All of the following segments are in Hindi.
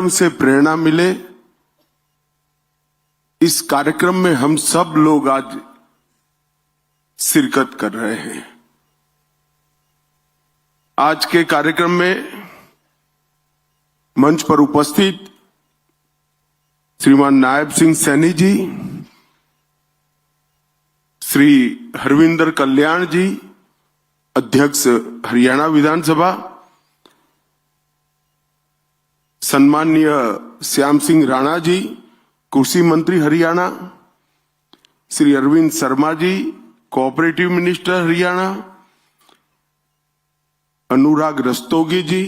से प्रेरणा मिले, इस कार्यक्रम में हम सब लोग आज शिरकत कर रहे हैं। आज के कार्यक्रम में मंच पर उपस्थित श्रीमान नायब सिंह सैनी जी, श्री हरविंदर कल्याण जी, अध्यक्ष हरियाणा विधानसभा, सम्माननीय श्याम सिंह राणा जी, कृषि मंत्री हरियाणा, श्री अरविंद शर्मा जी, कोऑपरेटिव मिनिस्टर हरियाणा, अनुराग रस्तोगी जी,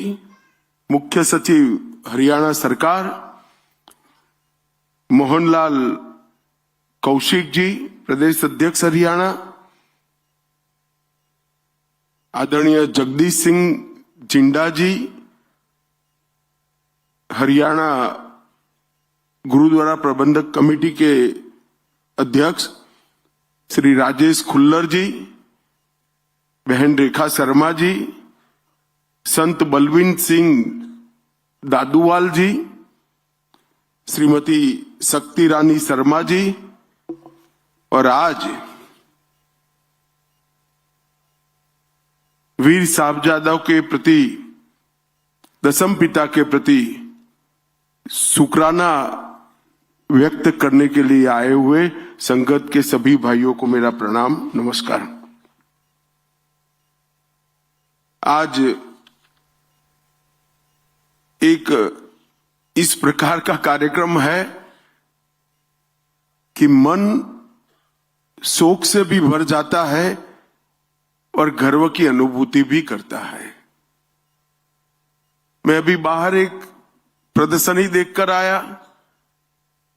मुख्य सचिव हरियाणा सरकार, मोहनलाल कौशिक जी, प्रदेश अध्यक्ष हरियाणा, आदरणीय जगदीश सिंह जिंडा जी, हरियाणा गुरुद्वारा प्रबंधक कमेटी के अध्यक्ष श्री राजेश खुल्लर जी, बहन रेखा शर्मा जी, संत बलविंद सिंह दादूवाल जी, श्रीमती शक्ति रानी शर्मा जी, और आज वीर साहबजादों के प्रति, दशम पिता के प्रति शुक्राना व्यक्त करने के लिए आए हुए संगत के सभी भाइयों को मेरा प्रणाम, नमस्कार। आज एक इस प्रकार का कार्यक्रम है कि मन शोक से भी भर जाता है और गर्व की अनुभूति भी करता है। मैं अभी बाहर एक प्रदर्शनी देखकर आया।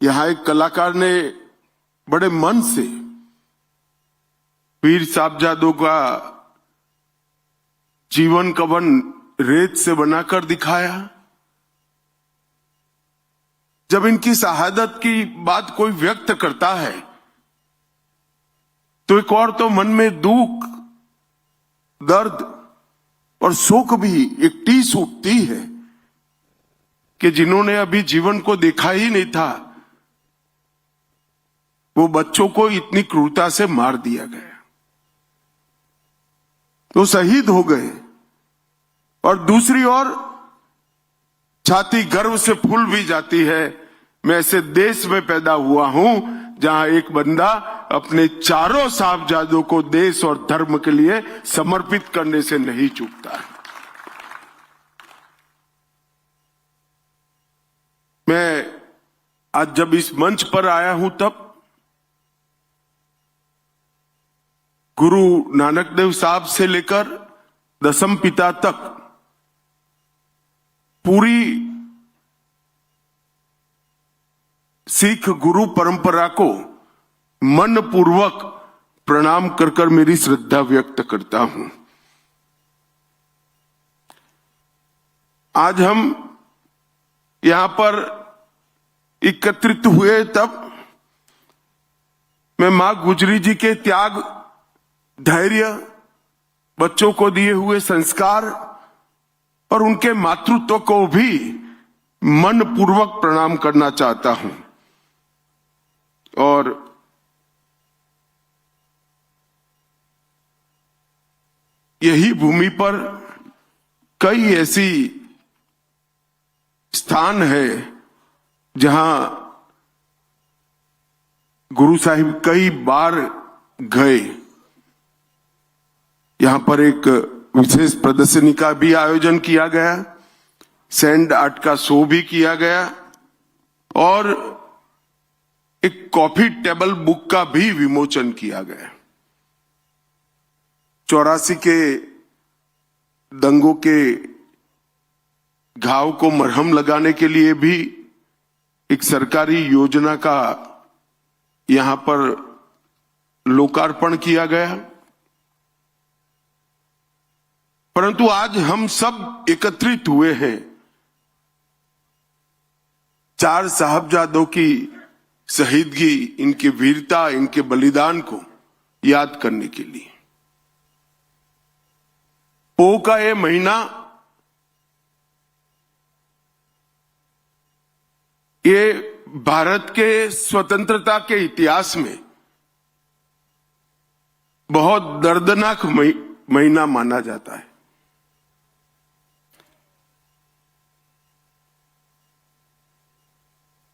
यहां एक कलाकार ने बड़े मन से वीर साहबजादों का जीवन कवन रेत से बनाकर दिखाया। जब इनकी शहादत की बात कोई व्यक्त करता है तो एक और तो मन में दुख, दर्द और शोक भी एक टीस उठती है कि जिन्होंने अभी जीवन को देखा ही नहीं था, वो बच्चों को इतनी क्रूरता से मार दिया गया, तो शहीद हो गए। और दूसरी ओर छाती गर्व से फूल भी जाती है, मैं ऐसे देश में पैदा हुआ हूं जहां एक बंदा अपने चारों साहबजादों को देश और धर्म के लिए समर्पित करने से नहीं चूकता है। मैं आज जब इस मंच पर आया हूं तब गुरु नानक देव साहब से लेकर दशम पिता तक पूरी सिख गुरु परंपरा को मन पूर्वक प्रणाम कर कर मेरी श्रद्धा व्यक्त करता हूं। आज हम यहां पर एकत्रित हुए तब मैं मां गुजरी जी के त्याग, धैर्य, बच्चों को दिए हुए संस्कार और उनके मातृत्व को भी मन पूर्वक प्रणाम करना चाहता हूं। और यही भूमि पर कई ऐसी स्थान है जहां गुरु साहिब कई बार गए। यहां पर एक विशेष प्रदर्शनी का भी आयोजन किया गया, सैंड आर्ट का शो भी किया गया और एक कॉफी टेबल बुक का भी विमोचन किया गया। 84 के दंगों के घाव को मरहम लगाने के लिए भी एक सरकारी योजना का यहां पर लोकार्पण किया गया। परंतु आज हम सब एकत्रित हुए हैं चार साहबजादों की शहीदगी, इनकी वीरता, इनके बलिदान को याद करने के लिए। पो का ये महीना ये भारत के स्वतंत्रता के इतिहास में बहुत दर्दनाक महीना माना जाता है।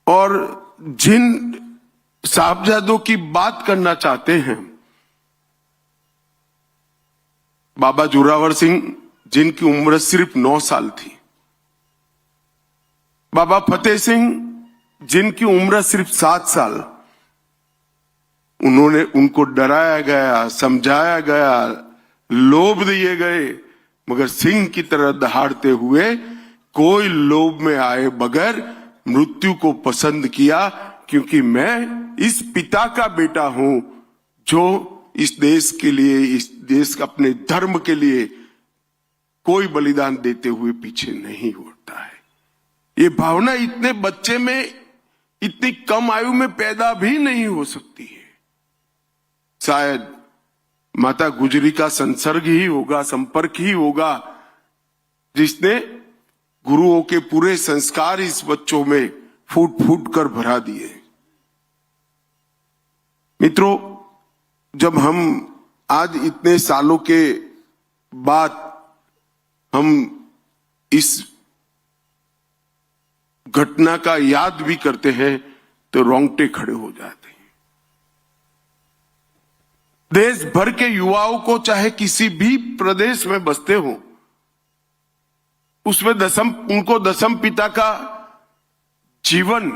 और जिन साहबजादों की बात करना चाहते हैं, बाबा जोरावर सिंह जिनकी उम्र सिर्फ 9 साल थी, बाबा फतेह सिंह जिनकी उम्र सिर्फ 7 साल, उनको डराया गया, समझाया गया, लोभ दिए गए, मगर सिंह की तरह दहाड़ते हुए कोई लोभ में आए बगैर मृत्यु को पसंद किया, क्योंकि मैं इस पिता का बेटा हूं जो इस देश के लिए, इस देश अपने धर्म के लिए कोई बलिदान देते हुए पीछे नहीं होता है। ये भावना इतने बच्चे में, इतनी कम आयु में पैदा भी नहीं हो सकती है। शायद माता गुजरी का संसर्ग ही होगा, संपर्क ही होगा, जिसने गुरुओं के पूरे संस्कार इस बच्चों में फूट फूट कर भरा दिए। मित्रों, जब हम आज इतने सालों के बाद हम इस घटना का याद भी करते हैं तो रोंगटे खड़े हो जाते हैं। देश भर के युवाओं को, चाहे किसी भी प्रदेश में बसते हो, उसमें उनको दशम पिता का जीवन,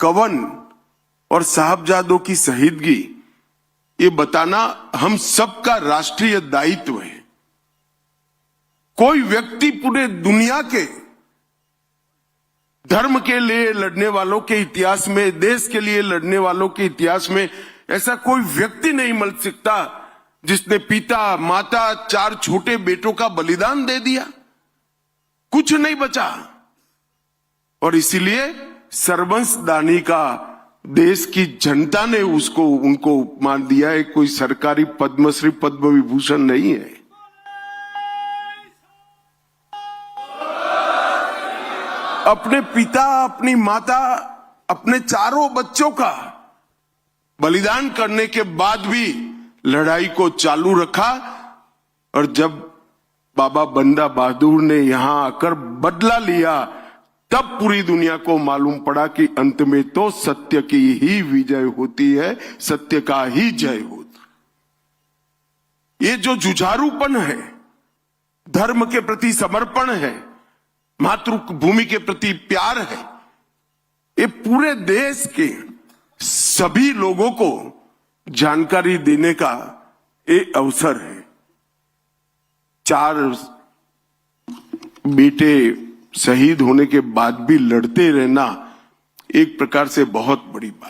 कवन और साहबजादों की शहीदगी, ये बताना हम सबका राष्ट्रीय दायित्व है। कोई व्यक्ति पूरे दुनिया के धर्म के लिए लड़ने वालों के इतिहास में, देश के लिए लड़ने वालों के इतिहास में ऐसा कोई व्यक्ति नहीं मिल सकता जिसने पिता, माता, 4 छोटे बेटों का बलिदान दे दिया, कुछ नहीं बचा। और इसीलिए सर्वंस दानी का देश की जनता ने उनको उपमान दिया है। कोई सरकारी पद्मश्री, पद्म विभूषण नहीं है। अपने पिता, अपनी माता, अपने 4 बच्चों का बलिदान करने के बाद भी लड़ाई को चालू रखा। और जब बाबा बंदा बहादुर ने यहां आकर बदला लिया, तब पूरी दुनिया को मालूम पड़ा कि अंत में तो सत्य की ही विजय होती है, सत्य का ही जय होता। ये जो जुझारूपन है, धर्म के प्रति समर्पण है, मातृभूमि के प्रति प्यार है, ये पूरे देश के सभी लोगों को जानकारी देने का एक अवसर है। 4 बेटे शहीद होने के बाद भी लड़ते रहना एक प्रकार से बहुत बड़ी बात।